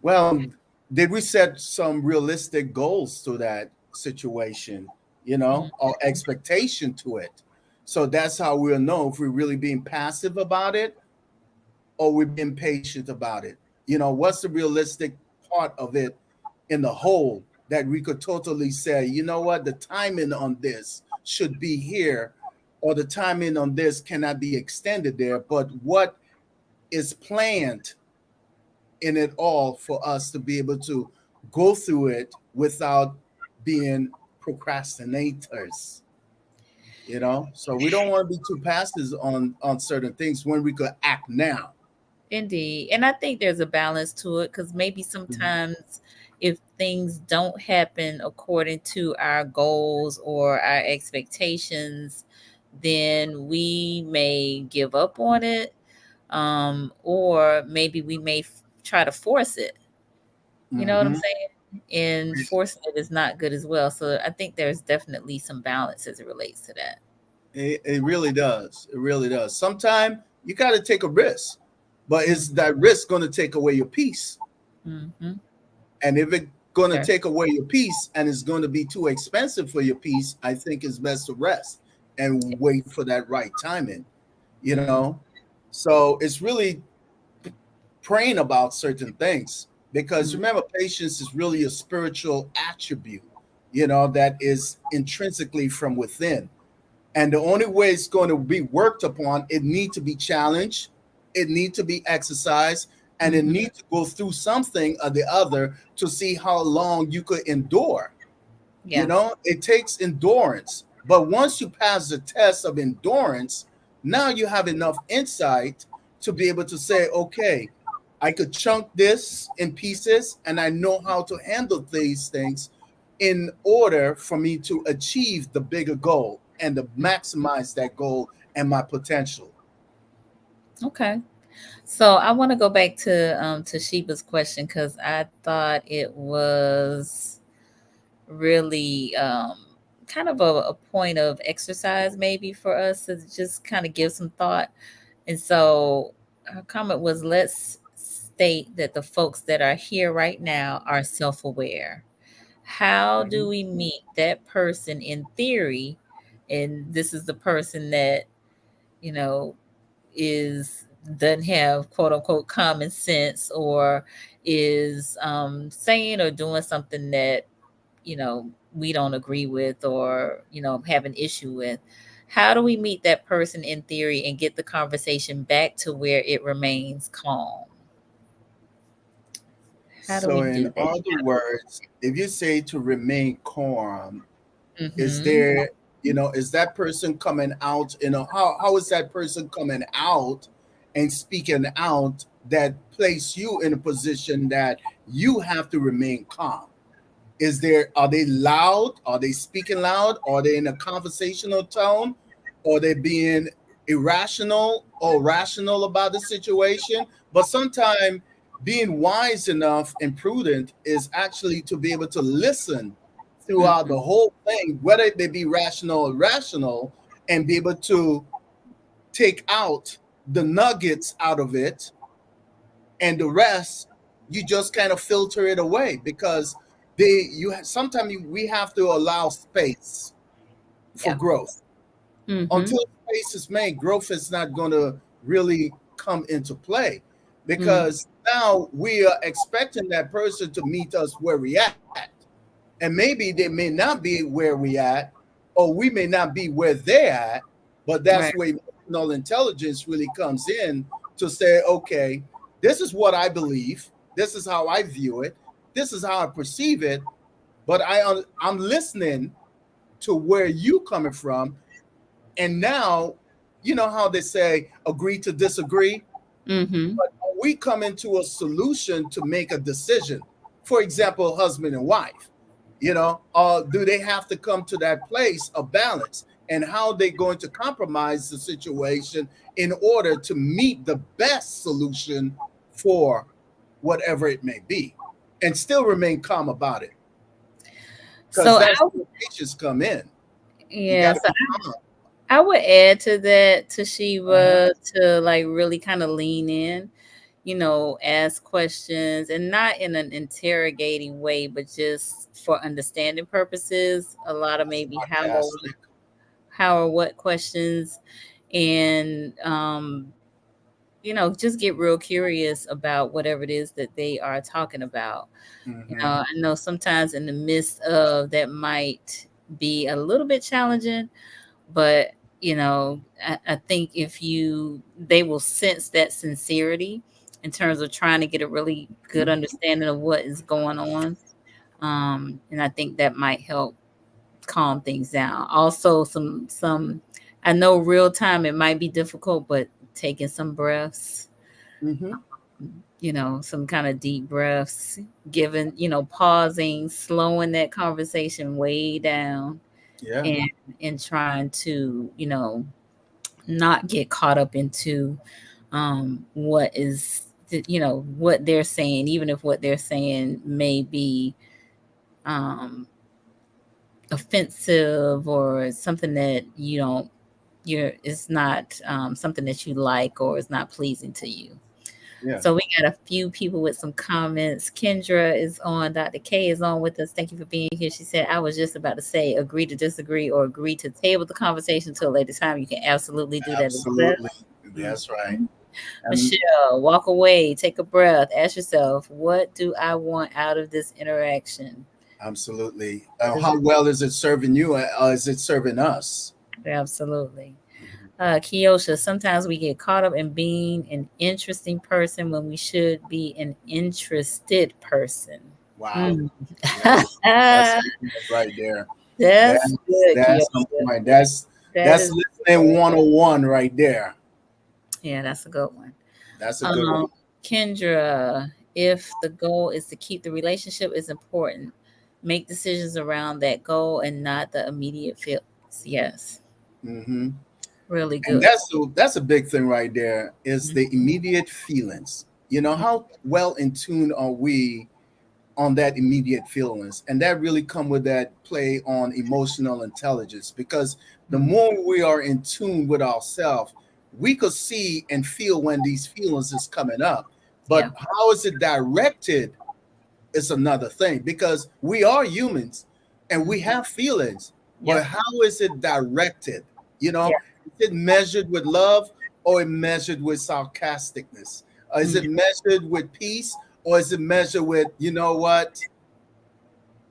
Well, did we set some realistic goals to that situation, Mm. or expectation to it? So that's how we'll know if we're really being passive about it or we're being patient about it. What's the realistic part of it in the whole that we could totally say, what, the timing on this should be here, or the timing on this cannot be extended there, but what is planned in it all for us to be able to go through it without being procrastinators. So we don't want to be too passive on certain things when we could act now. Indeed. And I think there's a balance to it because maybe sometimes if things don't happen according to our goals or our expectations, then we may give up on it. Or maybe we may try to force it. You know what I'm Hmm. saying? And forcing it is not good as well. So I think there's definitely some balance as it relates to that. It really does. It really does. Sometimes you got to take a risk, but is Mm-hmm. that risk going to take away your peace? Mm-hmm. And if it's going to Sure. take away your peace and it's going to be too expensive for your peace, I think it's best to rest and wait for that right timing, you Mm. know? So it's really praying about certain things, because Mm. remember, patience is really a spiritual attribute, that is intrinsically from within. And the only way it's going to be worked upon, it needs to be challenged, it needs to be exercised, and it needs to go through something or the other to see how long you could endure. Yeah. It takes endurance. But once you pass the test of endurance, now you have enough insight to be able to say, okay, I could chunk this in pieces and I know how to handle these things in order for me to achieve the bigger goal and to maximize that goal and my potential. Okay. So I want to go back to Sheba's question because I thought it was really kind of a point of exercise maybe for us to just kind of give some thought. And so her comment was, let's state that the folks that are here right now are self-aware. How do we meet that person in theory? And this is the person that, you know, is doesn't have quote unquote common sense, or is saying or doing something that, we don't agree with, or, have an issue with. How do we meet that person in theory and get the conversation back to where it remains calm? How do we So, in do that? other words, if you say to remain calm, is Mm-hmm. there, is that person coming out, how is that person coming out and speaking out that place you in a position that you have to remain calm? Are they loud? Are they speaking loud? Are they in a conversational tone? Are they being irrational or rational about the situation? But sometimes being wise enough and prudent is actually to be able to listen throughout Mm-hmm. the whole thing, whether they be rational or irrational, and be able to take out the nuggets out of it, and the rest you just kind of filter it away, because sometimes we have to allow space for Yeah. growth. Mm-hmm. Until space is made, growth is not going to really come into play, Mm-hmm. because now we are expecting that person to meet us where we at, and maybe they may not be where we at, or we may not be where they're at. But that's Right. where emotional intelligence really comes in, to say, okay, this is what I believe, this is how I view it, this is how I perceive it, but I'm listening to where you coming from. And now, you know how they say agree to disagree, Mm-hmm. but we come into a solution to make a decision. For example, husband and wife, do they have to come to that place of balance, and how they going to compromise the situation in order to meet the best solution for whatever it may be, and still remain calm about it, because So that's where patience come in. You got yeah, to so be calm. I would add to that, to Uh-huh. Shiva, to like really kind of lean in, ask questions, and not in an interrogating way, but just for understanding purposes. A lot of maybe Sarcastic. how or what questions, and just get real curious about whatever it is that they are talking about. Mm-hmm. I know sometimes in the midst of that might be a little bit challenging, but I think if they will sense that sincerity in terms of trying to get a really good understanding of what is going on. And I think that might help calm things down. Also, some I know real time it might be difficult, but taking some breaths, Mm-hmm. some kind of deep breaths, giving, pausing, slowing that conversation way down, Yeah. and trying to, not get caught up into what is what they're saying, even if what they're saying may be um offensive, or something that it's not something that you like, or is not pleasing to you. Yeah. So we got a few people with some comments. Kendra is on. Dr. K is on with us. Thank you for being here. She said, I was just about to say, agree to disagree, or agree to table the conversation until a later time. You can absolutely do that as well. Absolutely. That's right. Michelle, walk away, take a breath, ask yourself, what do I want out of this interaction? Absolutely. What is How well is it serving you? Or is it serving us? Absolutely. Kiosha, sometimes we get caught up in being an interesting person when we should be an interested person. Wow. Mm. Yes. That's right there. That's good, That's on Kiosha. point. That That's is listening 101 right there. Yeah, that's a good one. That's a good one. Kendra, if the goal is to keep the relationship is important, make decisions around that goal and not the immediate feelings. Yes, Hmm. really And good. that's a big thing right there is the immediate feelings. You know, how well in tune are we on that immediate feelings? And that really come with that play on emotional intelligence, because the Mhm. more we are in tune with ourselves, we could see and feel when these feelings is coming up. Yeah. But how is it directed is another thing, because we are humans and we have feelings, Yep. but how is it directed? You Yeah. know, is it measured with love, or is it measured with sarcasticness? Or is Mm. it measured with peace, or is it measured with, you know what,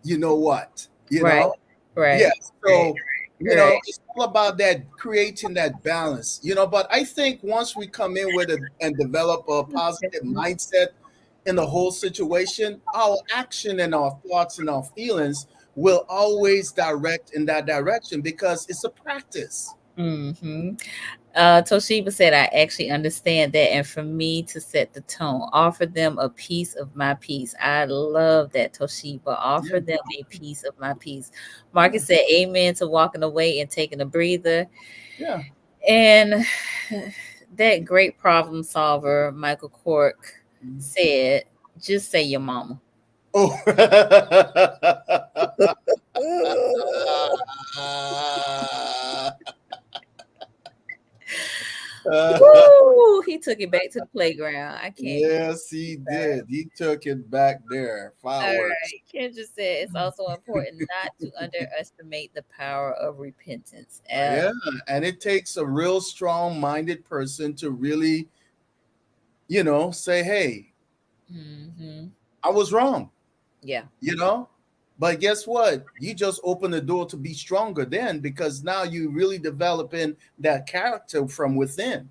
you know what, you Right. know? Right. Yes. So, Right. it's all about that creating that balance, but I think once we come in with it and develop a positive mindset in the whole situation, our action and our thoughts and our feelings will always direct in that direction, because it's a practice. Mm-hmm. Toshiba said, I actually understand that. And for me to set the tone, offer them a piece of my peace. I love that, Toshiba. Offer Yeah. them a piece of my peace. Yeah. Marcus said, amen to walking away and taking a breather. Yeah. And that great problem solver, Michael Cork, said, just say your mama. Oh. Woo! He took it back to the playground. I can't. Yes, he did. He took it back there. All Fireworks. right. Kendra said it's also important not to underestimate the power of repentance. Yeah, and it takes a real strong-minded person to really, say, "Hey, Mm-hmm. I was wrong." Yeah. You know, but guess what? You just open the door to be stronger then, because now you really developing that character from within.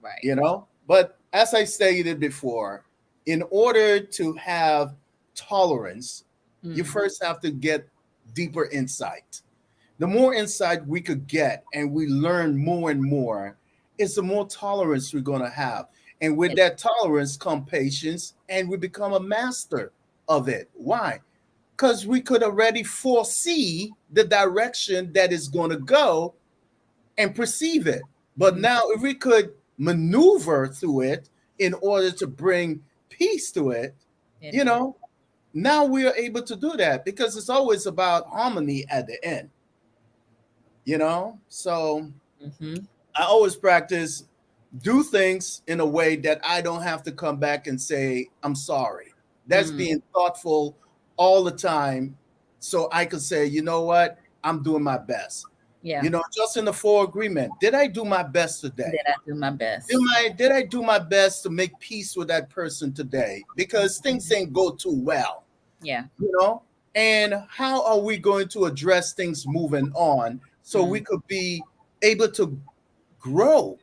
Right. But as I stated before, in order to have tolerance, you Mm. first have to get deeper insight. The more insight we could get and we learn more and more, is the more tolerance we're going to have. And with It- that tolerance come patience, and we become a master of it. Why? Because we could already foresee the direction that is going to go and perceive it. But mm, now, if we could maneuver through it in order to bring peace to it, it you is. know, now we are able to do that, because it's always about harmony at the end. So Mm-hmm. I always practice do things in a way that I don't have to come back and say I'm sorry. That's Mm. being thoughtful all the time, so I could say, you know what, I'm doing my best. Yeah. Just in the full agreement, did I do my best today? Did I do my best? Did I do my best to make peace with that person today? Because things ain't go too well, Yeah. you know? And how are we going to address things moving on so we Mm. could be able to grow?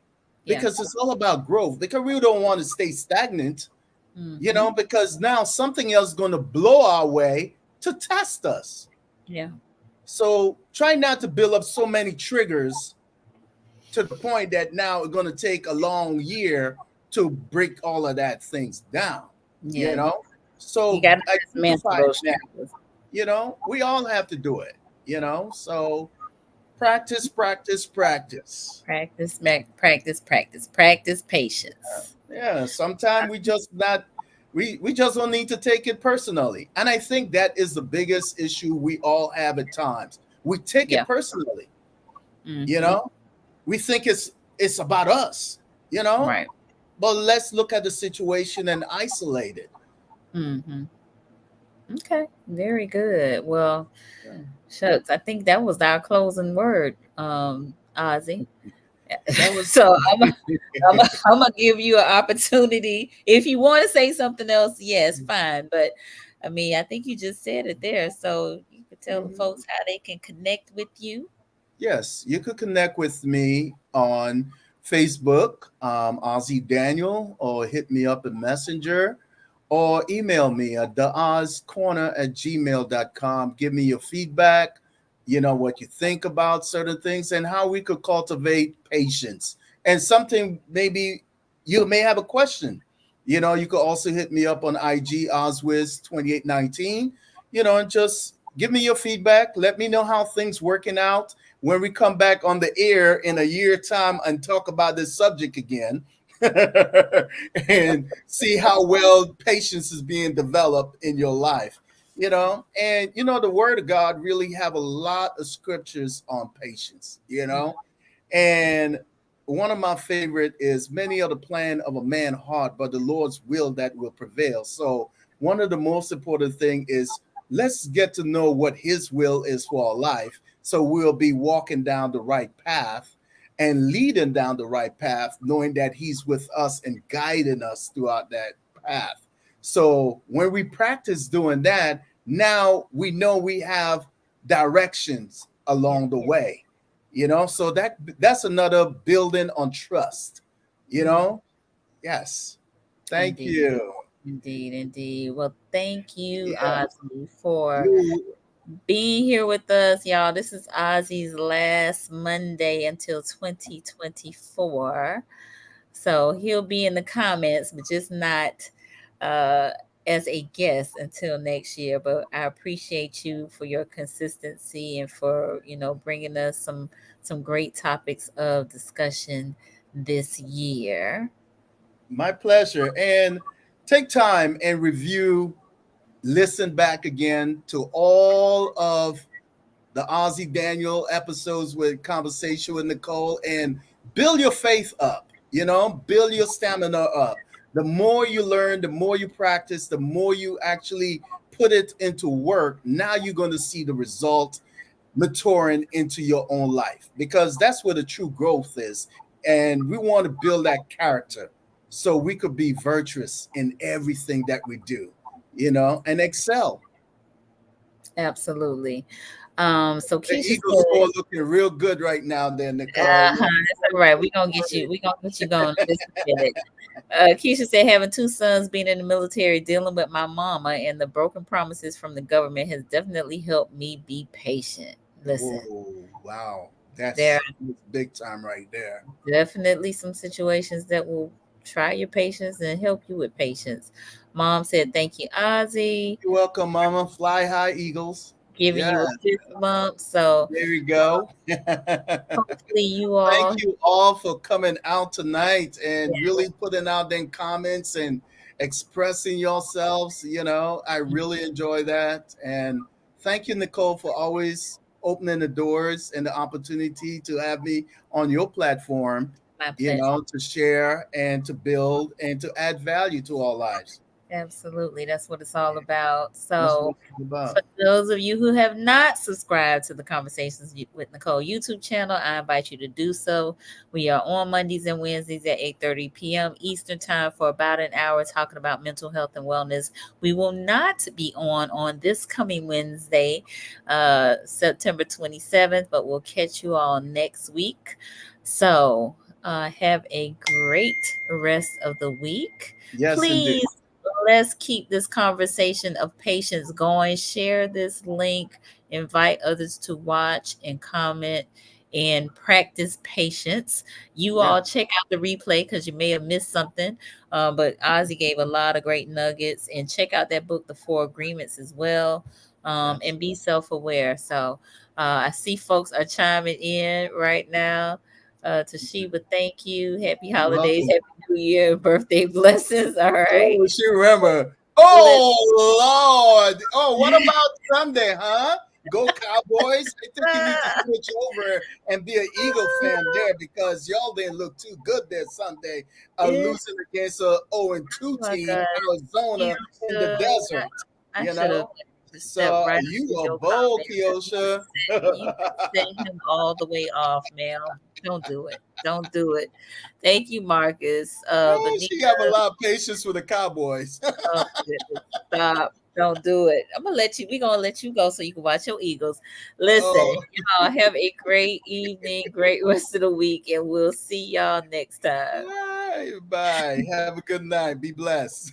Yeah. Because it's all about growth. Because we don't want to stay stagnant, Mm-hmm. because now something else is going to blow our way to test us. Yeah. So try not to build up so many triggers to the point that now it's going to take a long year to break all of that things down, you Yeah. know? You So got to dismantle identify it those now, triggers. we all have to do it. So practice, practice, practice. Practice patience. Yeah, sometimes we just don't need to take it personally. And I think that is the biggest issue we all have at times. We take Yeah. it personally, you Mm-hmm. know? We think it's about us, you know? Right. But let's look at the situation and isolate it. Mm-hmm. Okay. Very good. Well, Yeah. shucks, I think that was our closing word, Ozzy. That was So I'm gonna give you an opportunity. If you want to say something else, yes, fine. But I mean, I think you just said it there. So you could tell the Mhm. folks how they can connect with you. Yes, you could connect with me on Facebook, Ozzie Daniel, or hit me up in Messenger, or email me at theozcorner@gmail.com. Give me your feedback, what you think about certain things and how we could cultivate patience. And something maybe you may have a question. You could also hit me up on IG, Oswiz2819, and just give me your feedback. Let me know how things working out when we come back on the air in a year time and talk about this subject again. And see how well patience is being developed in your life. And the word of God really have a lot of scriptures on patience. And one of my favorite is many are the plan of a man heart, but the Lord's will that will prevail. So one of the most important thing is let's get to know what his will is for our life. So we'll be walking down the right path and leading down the right path, knowing that he's with us and guiding us throughout that path. So when we practice doing that, now we know we have directions Yeah. along the way. So that's another building on trust. you Mhm. know yes, thank Indeed. you. Indeed, indeed. Well, thank you, Yeah, Ozzy, for you being here with us, y'all. This is Ozzy's last Monday until 2024. So he'll be in the comments, but just not uh, as a guest until next year. But I appreciate you for your consistency and for bringing us some great topics of discussion this year. My pleasure. And take time and review, listen back again to all of the Ozzie Daniel episodes with Conversation with Nicole, and build your faith up, build your stamina up. The more you learn, the more you practice, the more you actually put it into work. Now you're going to see the result maturing into your own life, because that's where the true growth is. And we want to build that character so we could be virtuous in everything that we do, and excel. Absolutely. So The Keisha Eagles score said, looking real good right now there, Nicole. uh-huh, that's all right. We're gonna get you, going in just a minute. Keisha said, having two sons, being in the military, dealing with my mama, and the broken promises from the government has definitely helped me be patient. Listen, Whoa, wow. there That's big time right there. are definitely some situations that will try your patience and help you with patience. Mom said, thank you, Ozzy, You're welcome, Mama. Fly high, Eagles. giving Yeah, you a fist bump. So there we go. hopefully you Thank all, you all for coming out tonight and yeah, really putting out them comments and expressing yourselves. I really enjoy that. And thank you, Nicole, for always opening the doors and the opportunity to have me on your platform, my pleasure. to share and to build and to add value to our lives. Absolutely. That's what it's all about. That's what So, it's all for about. those of you who have not subscribed to the Conversations with Nicole YouTube channel, I invite you to do so. We are on Mondays and Wednesdays at 8:30 p.m. Eastern Time for about an hour talking about mental health and wellness. We will not be on this coming Wednesday, September 27th, but we'll catch you all next week. So, have a great rest of the week. Yes, indeed. Please, let's keep this conversation of patience going. Share this link, invite others to watch and comment and practice patience. You Yeah. all check out the replay because you may have missed something. But Ozzy gave a lot of great nuggets, and check out that book, The Four Agreements, as well. Yes. And be self aware. So I see folks are chiming in right now. Toshiba, thank you. Happy You're holidays, welcome. happy new year, birthday blessings. All right. Oh, she remember. Let Oh Lord. Oh, what about Sunday, huh? Go Cowboys. I think you need to switch over and be an Eagle fan there, because y'all didn't look too good there Sunday, it, losing against a 0-2 oh my team, God, you Arizona, in the should. desert. I You should have know? just stepped So right you into were your bold, comment because Kiosha. you could send him all the way off, ma'am. Don't do it. Don't do it. Thank you, Marcus. Oh, Benita. she have a lot of patience with the Cowboys. Oh my goodness. Stop. Don't do it. We're gonna let you go so you can watch your Eagles. Listen, Oh, y'all have a great evening, great rest of the week, and we'll see y'all next time. bye. Have a good night. Be blessed.